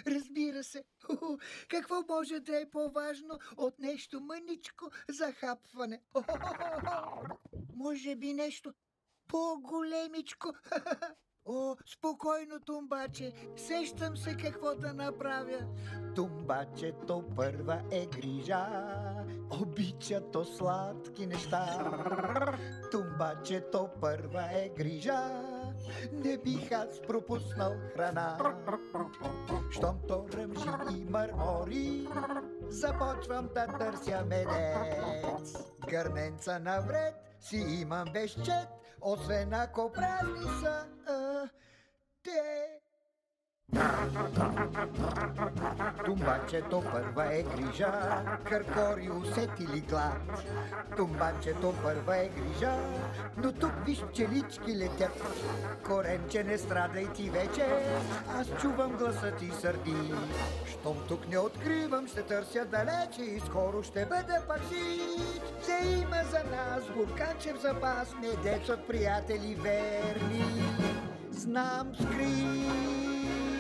Разбира се. Какво може да е по-важно от нещо мъничко захапване? Може би нещо по-големичко. О, спокойно, Тумбаче. Сещам се какво да направя. Тумбачето първа е грижа, обича то сладки неща. Тумбачето първа е грижа, не бих аз пропуснал храна. Щом то ръмжи и мърмори, започвам да търся медец. Гърненца навред си имам безчет, освен ако празни са те. Тумбачето първа е грижа, къркори усети ли глад. Тумбачето първа е грижа, но тук виж пчелички летят. Коренче, не страдай ти вече, аз чувам гласа ти сърди. Щом тук не откривам, ще търся далече и скоро ще бъда пак жив. Все има за нас бурканче в запас, медец от приятели верни. Знам скрит